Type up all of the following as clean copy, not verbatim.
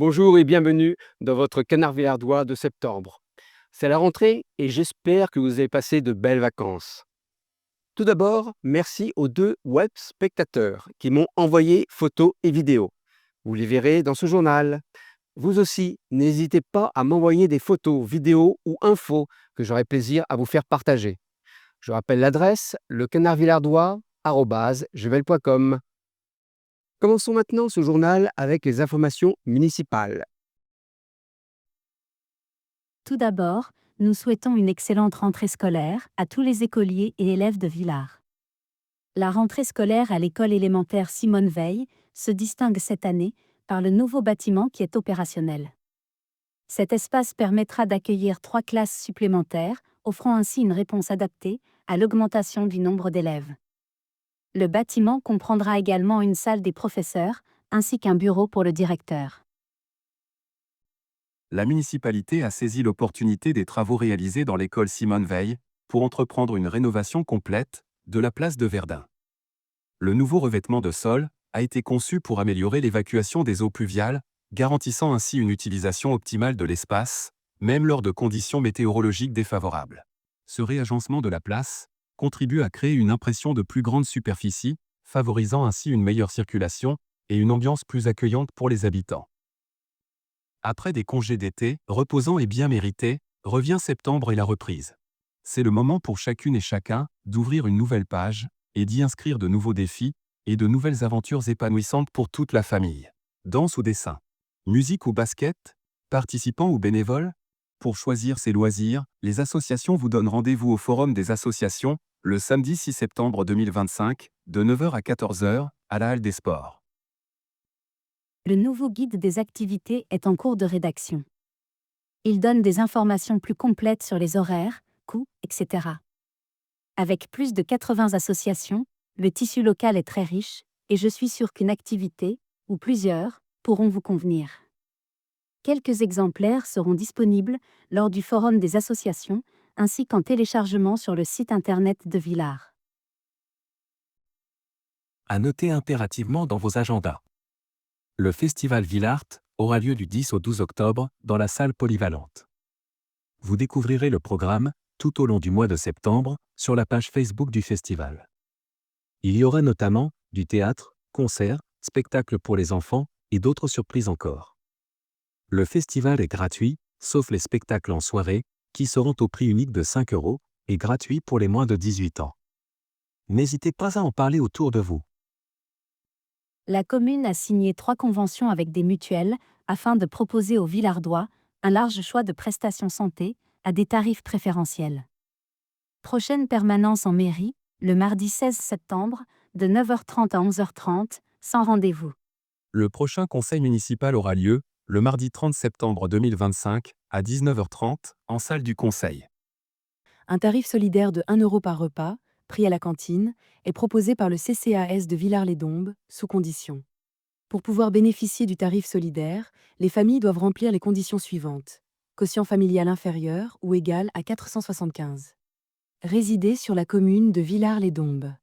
Bonjour et bienvenue dans votre canard villardois de septembre. C'est la rentrée et j'espère que vous avez passé de belles vacances. Tout d'abord, merci aux deux web spectateurs qui m'ont envoyé photos et vidéos. Vous les verrez dans ce journal. Vous aussi, n'hésitez pas à m'envoyer des photos, vidéos ou infos que j'aurai plaisir à vous faire partager. Je rappelle l'adresse lecanardvillardois@gmail.com. Commençons maintenant ce journal avec les informations municipales. Tout d'abord, nous souhaitons une excellente rentrée scolaire à tous les écoliers et élèves de Villars. La rentrée scolaire à l'école élémentaire Simone Veil se distingue cette année par le nouveau bâtiment qui est opérationnel. Cet espace permettra d'accueillir 3 classes supplémentaires, offrant ainsi une réponse adaptée à l'augmentation du nombre d'élèves. Le bâtiment comprendra également une salle des professeurs, ainsi qu'un bureau pour le directeur. La municipalité a saisi l'opportunité des travaux réalisés dans l'école Simone Veil pour entreprendre une rénovation complète de la place de Verdun. Le nouveau revêtement de sol a été conçu pour améliorer l'évacuation des eaux pluviales, garantissant ainsi une utilisation optimale de l'espace, même lors de conditions météorologiques défavorables. Ce réagencement de la place contribue à créer une impression de plus grande superficie, favorisant ainsi une meilleure circulation et une ambiance plus accueillante pour les habitants. Après des congés d'été, reposants et bien mérités, revient septembre et la reprise. C'est le moment pour chacune et chacun d'ouvrir une nouvelle page et d'y inscrire de nouveaux défis et de nouvelles aventures épanouissantes pour toute la famille. Danse ou dessin, musique ou basket, participants ou bénévoles. Pour choisir ses loisirs, les associations vous donnent rendez-vous au Forum des associations, le samedi 6 septembre 2025, de 9 h à 14 h, à la Halle des Sports. Le nouveau guide des activités est en cours de rédaction. Il donne des informations plus complètes sur les horaires, coûts, etc. Avec plus de 80 associations, le tissu local est très riche, et je suis sûre qu'une activité, ou plusieurs, pourront vous convenir. Quelques exemplaires seront disponibles lors du Forum des associations, ainsi qu'en téléchargement sur le site internet de Villars. À noter impérativement dans vos agendas. Le festival Villart aura lieu du 10 au 12 octobre dans la salle polyvalente. Vous découvrirez le programme, tout au long du mois de septembre, sur la page Facebook du festival. Il y aura notamment du théâtre, concerts, spectacles pour les enfants et d'autres surprises encore. Le festival est gratuit, sauf les spectacles en soirée, qui seront au prix unique de 5 € et gratuits pour les moins de 18 ans. N'hésitez pas à en parler autour de vous. La commune a signé 3 conventions avec des mutuelles afin de proposer aux Villardois un large choix de prestations santé à des tarifs préférentiels. Prochaine permanence en mairie, le mardi 16 septembre, de 9h30 à 11h30, sans rendez-vous. Le prochain conseil municipal aura lieu le mardi 30 septembre 2025 à 19h30 en salle du conseil. Un tarif solidaire de 1 € par repas, pris à la cantine, est proposé par le CCAS de Villars-les-Dombes, sous conditions. Pour pouvoir bénéficier du tarif solidaire, les familles doivent remplir les conditions suivantes. Quotient familial inférieur ou égal à 475. Résider sur la commune de Villars-les-Dombes.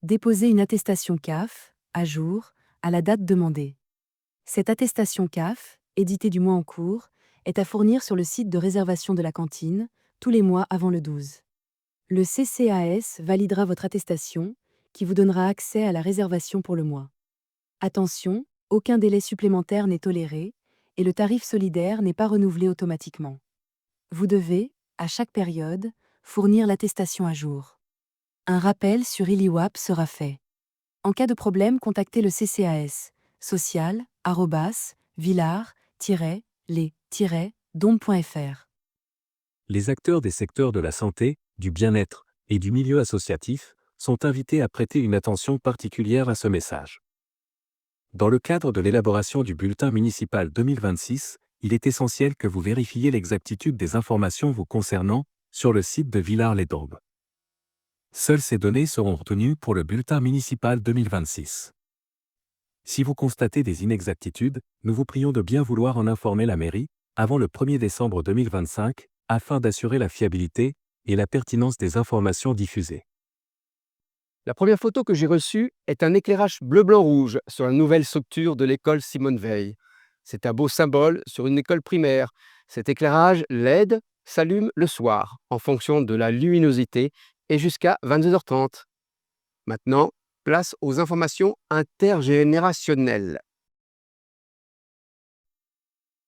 Déposer une attestation CAF, à jour, à la date demandée. Cette attestation CAF, éditée du mois en cours, est à fournir sur le site de réservation de la cantine, tous les mois avant le 12. Le CCAS validera votre attestation, qui vous donnera accès à la réservation pour le mois. Attention, aucun délai supplémentaire n'est toléré, et le tarif solidaire n'est pas renouvelé automatiquement. Vous devez, à chaque période, fournir l'attestation à jour. Un rappel sur ILIWAP sera fait. En cas de problème, contactez le CCAS, social@villars-les-dombes.fr. Les acteurs des secteurs de la santé, du bien-être et du milieu associatif sont invités à prêter une attention particulière à ce message. Dans le cadre de l'élaboration du bulletin municipal 2026, il est essentiel que vous vérifiez l'exactitude des informations vous concernant sur le site de Villars-les-Dombes. Seules ces données seront retenues pour le bulletin municipal 2026. Si vous constatez des inexactitudes, nous vous prions de bien vouloir en informer la mairie avant le 1er décembre 2025, afin d'assurer la fiabilité et la pertinence des informations diffusées. La première photo que j'ai reçue est un éclairage bleu-blanc-rouge sur la nouvelle structure de l'école Simone Veil. C'est un beau symbole sur une école primaire. Cet éclairage LED s'allume le soir en fonction de la luminosité et jusqu'à 22h30. Maintenant, place aux informations intergénérationnelles.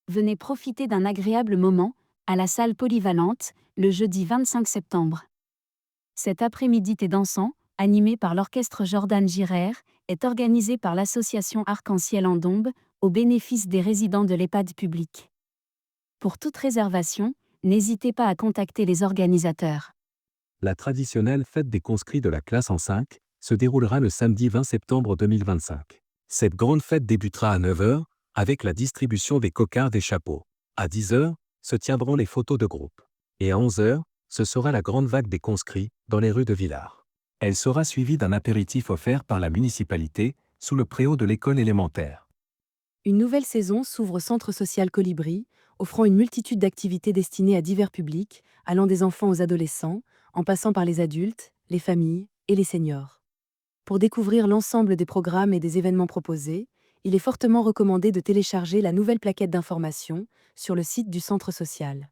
Venez profiter d'un agréable moment à la salle polyvalente le jeudi 25 septembre. Cet après-midi dansant, animé par l'orchestre Jordan Girer, est organisé par l'association Arc-en-Ciel en Dombes au bénéfice des résidents de l'EHPAD public. Pour toute réservation, n'hésitez pas à contacter les organisateurs. La traditionnelle fête des conscrits de la classe en 5 se déroulera le samedi 20 septembre 2025. Cette grande fête débutera à 9h avec la distribution des cocards des chapeaux. À 10h se tiendront les photos de groupe. Et à 11h, ce sera la grande vague des conscrits dans les rues de Villars. Elle sera suivie d'un apéritif offert par la municipalité sous le préau de l'école élémentaire. Une nouvelle saison s'ouvre au Centre social Colibri, offrant une multitude d'activités destinées à divers publics, allant des enfants aux adolescents, en passant par les adultes, les familles et les seniors. Pour découvrir l'ensemble des programmes et des événements proposés, il est fortement recommandé de télécharger la nouvelle plaquette d'information sur le site du Centre social.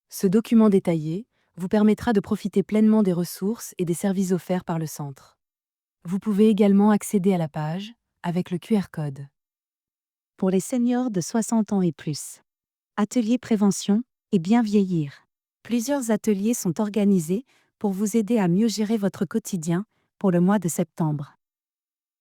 Ce document détaillé vous permettra de profiter pleinement des ressources et des services offerts par le centre. Vous pouvez également accéder à la page avec le QR code. Pour les seniors de 60 ans et plus. Atelier prévention et bien vieillir. Plusieurs ateliers sont organisés pour vous aider à mieux gérer votre quotidien pour le mois de septembre.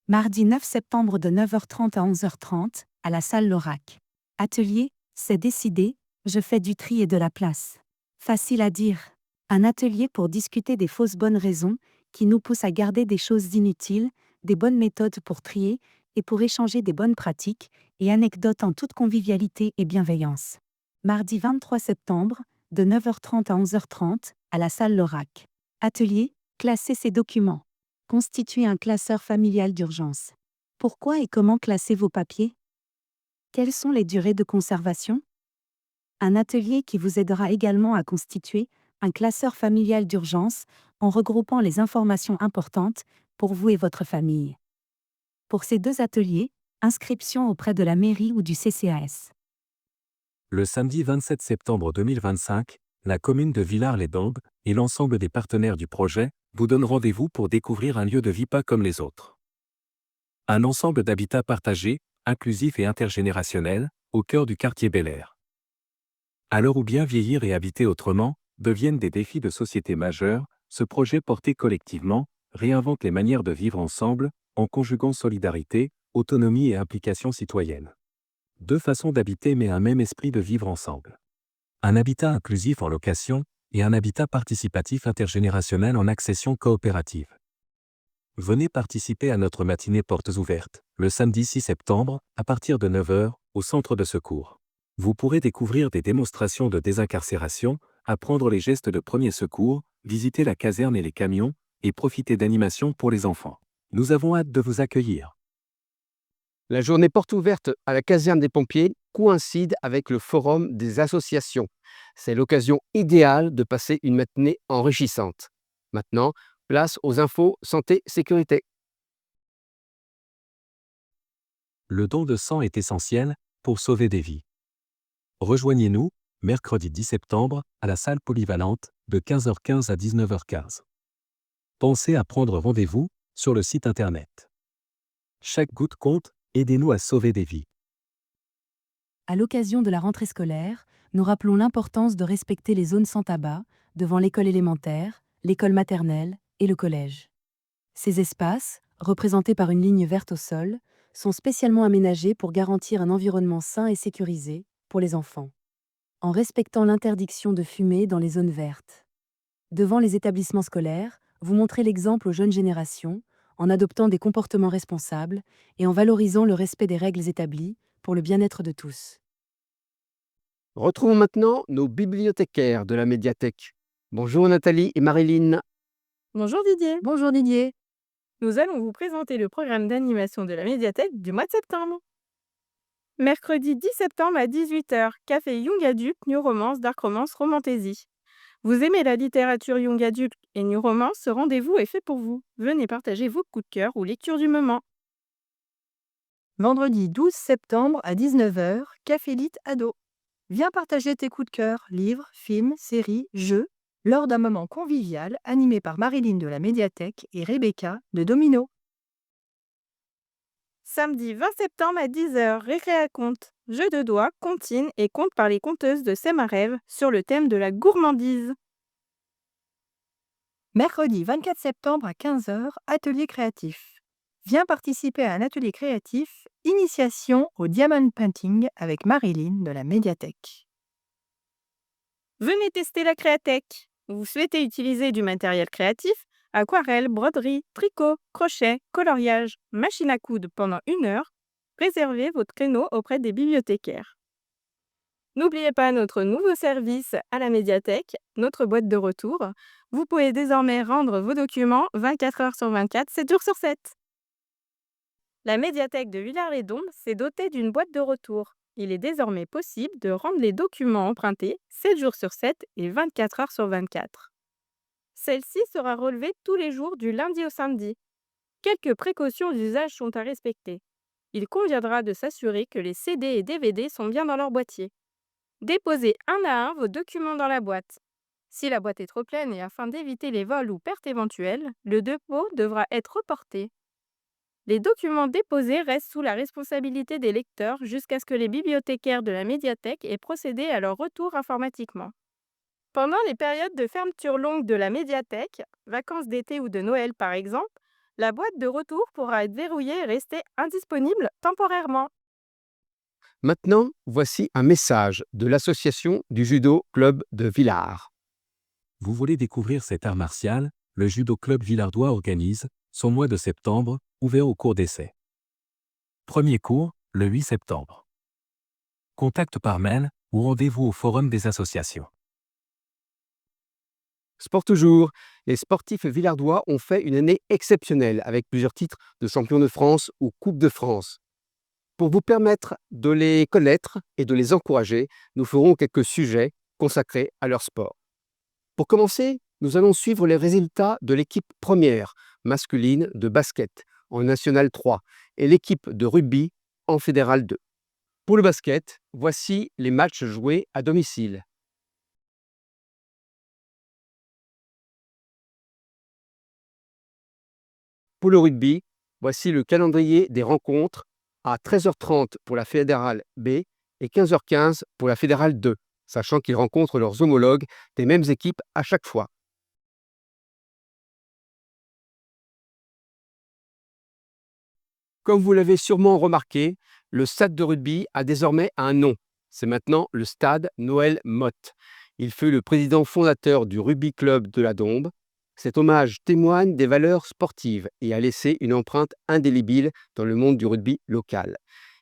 Mardi 9 septembre de 9h30 à 11h30 à la salle Lorac. Atelier, c'est décidé, je fais du tri et de la place. Facile à dire. Un atelier pour discuter des fausses bonnes raisons qui nous poussent à garder des choses inutiles, des bonnes méthodes pour trier et pour échanger des bonnes pratiques et anecdotes en toute convivialité et bienveillance. Mardi 23 septembre, de 9h30 à 11h30, à la salle Lorac. Atelier, classer ses documents. Constituer un classeur familial d'urgence. Pourquoi et comment classer vos papiers? Quelles sont les durées de conservation? Un atelier qui vous aidera également à constituer un classeur familial d'urgence en regroupant les informations importantes pour vous et votre famille. Pour ces deux ateliers, inscription auprès de la mairie ou du CCAS. Le samedi 27 septembre 2025, la commune de Villars-les-Dombes et l'ensemble des partenaires du projet vous donnent rendez-vous pour découvrir un lieu de vie pas comme les autres. Un ensemble d'habitats partagés, inclusifs et intergénérationnels, au cœur du quartier Bel-Air. À l'heure où bien vieillir et habiter autrement deviennent des défis de société majeurs, ce projet porté collectivement réinvente les manières de vivre ensemble en conjuguant solidarité, autonomie et implication citoyenne. Deux façons d'habiter mais un même esprit de vivre ensemble. Un habitat inclusif en location et un habitat participatif intergénérationnel en accession coopérative. Venez participer à notre matinée portes ouvertes, le samedi 6 septembre, à partir de 9h, au centre de secours. Vous pourrez découvrir des démonstrations de désincarcération, apprendre les gestes de premier secours, visiter la caserne et les camions, et profiter d'animations pour les enfants. Nous avons hâte de vous accueillir. La journée porte ouverte à la caserne des pompiers coïncide avec le forum des associations. C'est l'occasion idéale de passer une matinée enrichissante. Maintenant, place aux infos santé-sécurité. Le don de sang est essentiel pour sauver des vies. Rejoignez-nous, mercredi 10 septembre, à la salle polyvalente, de 15h15 à 19h15. Pensez à prendre rendez-vous sur le site internet. Chaque goutte compte, aidez-nous à sauver des vies. À l'occasion de la rentrée scolaire, nous rappelons l'importance de respecter les zones sans tabac devant l'école élémentaire, l'école maternelle et le collège. Ces espaces, représentés par une ligne verte au sol, sont spécialement aménagés pour garantir un environnement sain et sécurisé pour les enfants, en respectant l'interdiction de fumer dans les zones vertes. Devant les établissements scolaires, vous montrez l'exemple aux jeunes générations en adoptant des comportements responsables et en valorisant le respect des règles établies pour le bien-être de tous. Retrouvons maintenant nos bibliothécaires de la médiathèque. Bonjour Nathalie et Marilyn. Bonjour Didier, Bonjour Didier. nous allons vous présenter le programme d'animation de la médiathèque du mois de septembre. Mercredi 10 septembre à 18h, café Young Adult, New Romance, Dark Romance, Romantaisie. Vous aimez la littérature Young Adult et New Romance, ce rendez-vous est fait pour vous. Venez partager vos coups de cœur ou lectures du moment. Vendredi 12 septembre à 19 h, Café Lit Ado. Viens partager tes coups de cœur, livres, films, séries, jeux, lors d'un moment convivial animé par Marilyn de la médiathèque et Rebecca de Domino. Samedi 20 septembre à 10 h, Récré à conte. Jeux de doigts, comptines et contes par les conteuses de Sémarève sur le thème de la gourmandise. Mercredi 24 septembre à 15 h, atelier créatif. Viens participer à un atelier créatif, initiation au diamond painting avec Marilyn de la médiathèque. Venez tester la Créatech. Vous souhaitez utiliser du matériel créatif, aquarelle, broderie, tricot, crochet, coloriage, machine à coudre pendant 1 heure, réservez votre créneau auprès des bibliothécaires. N'oubliez pas notre nouveau service à la médiathèque, notre boîte de retour. Vous pouvez désormais rendre vos documents 24 heures sur 24, 7 jours sur 7. La médiathèque de Villars-les-Dombes s'est dotée d'une boîte de retour. Il est désormais possible de rendre les documents empruntés 7 jours sur 7 et 24 heures sur 24. Celle-ci sera relevée tous les jours du lundi au samedi. Quelques précautions d'usage sont à respecter. Il conviendra de s'assurer que les CD et DVD sont bien dans leur boîtier. Déposez un à un vos documents dans la boîte. Si la boîte est trop pleine et afin d'éviter les vols ou pertes éventuelles, le dépôt devra être reporté. Les documents déposés restent sous la responsabilité des lecteurs jusqu'à ce que les bibliothécaires de la médiathèque aient procédé à leur retour informatiquement. Pendant les périodes de fermeture longue de la médiathèque, vacances d'été ou de Noël par exemple, la boîte de retour pourra être verrouillée et rester indisponible temporairement. Maintenant, voici un message de l'association du Judo Club de Villars. Vous voulez découvrir cet art martial? Le Judo Club Villardois organise son mois de septembre, ouvert au cours d'essai. Premier cours, le 8 septembre. Contact par mail ou rendez-vous au forum des associations. Sport toujours, les sportifs villardois ont fait une année exceptionnelle avec plusieurs titres de champion de France ou Coupe de France. Pour vous permettre de les connaître et de les encourager, nous ferons quelques sujets consacrés à leur sport. Pour commencer, nous allons suivre les résultats de l'équipe première masculine de basket en National 3 et l'équipe de rugby en Fédéral 2. Pour le basket, voici les matchs joués à domicile. Pour le rugby, voici le calendrier des rencontres à 13h30 pour la Fédérale B et 15h15 pour la Fédérale 2, sachant qu'ils rencontrent leurs homologues des mêmes équipes à chaque fois. Comme vous l'avez sûrement remarqué, le stade de rugby a désormais un nom. C'est maintenant le stade Noël Motte. Il fut le président fondateur du Rugby Club de la Dombe. Cet hommage témoigne des valeurs sportives et a laissé une empreinte indélébile dans le monde du rugby local.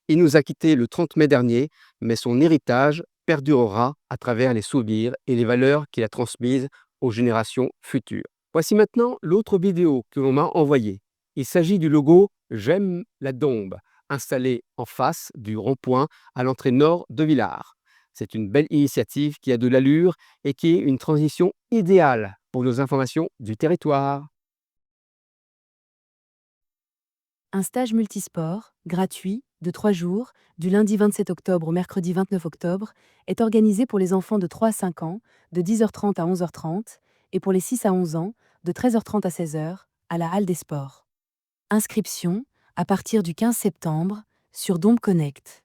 Il nous a quittés le 30 mai dernier, mais son héritage perdurera à travers les souvenirs et les valeurs qu'il a transmises aux générations futures. Voici maintenant l'autre vidéo que l'on m'a envoyée. Il s'agit du logo J'aime la Dombe, installé en face du rond-point à l'entrée nord de Villars. C'est une belle initiative qui a de l'allure et qui est une transition idéale pour nos informations du territoire. Un stage multisport, gratuit, de 3 jours, du lundi 27 octobre au mercredi 29 octobre, est organisé pour les enfants de 3 à 5 ans, de 10h30 à 11h30, et pour les 6 à 11 ans, de 13h30 à 16h, à la Halle des Sports. Inscription à partir du 15 septembre sur Dombe Connect.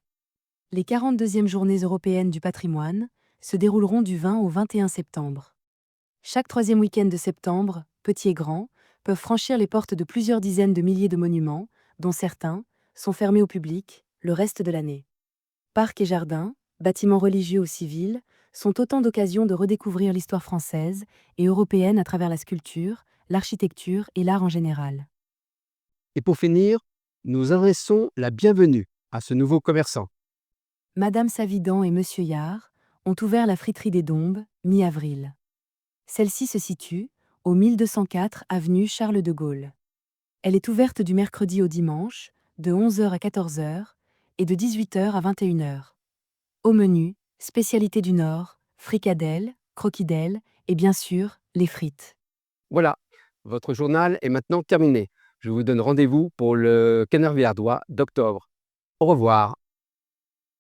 Les 42e Journées européennes du patrimoine se dérouleront du 20 au 21 septembre. Chaque troisième week-end de septembre, petits et grands, peuvent franchir les portes de plusieurs dizaines de milliers de monuments, dont certains sont fermés au public le reste de l'année. Parcs et jardins, bâtiments religieux ou civils, sont autant d'occasions de redécouvrir l'histoire française et européenne à travers la sculpture, l'architecture et l'art en général. Et pour finir, nous adressons la bienvenue à ce nouveau commerçant. Madame Savidan et Monsieur Yard ont ouvert la friterie des Dombes, mi-avril. Celle-ci se situe au 1204 avenue Charles de Gaulle. Elle est ouverte du mercredi au dimanche, de 11h à 14h et de 18h à 21h. Au menu, spécialité du Nord, fricadelles, croquidelles et bien sûr, les frites. Voilà, votre journal est maintenant terminé. Je vous donne rendez-vous pour le Canard Villardois d'octobre. Au revoir.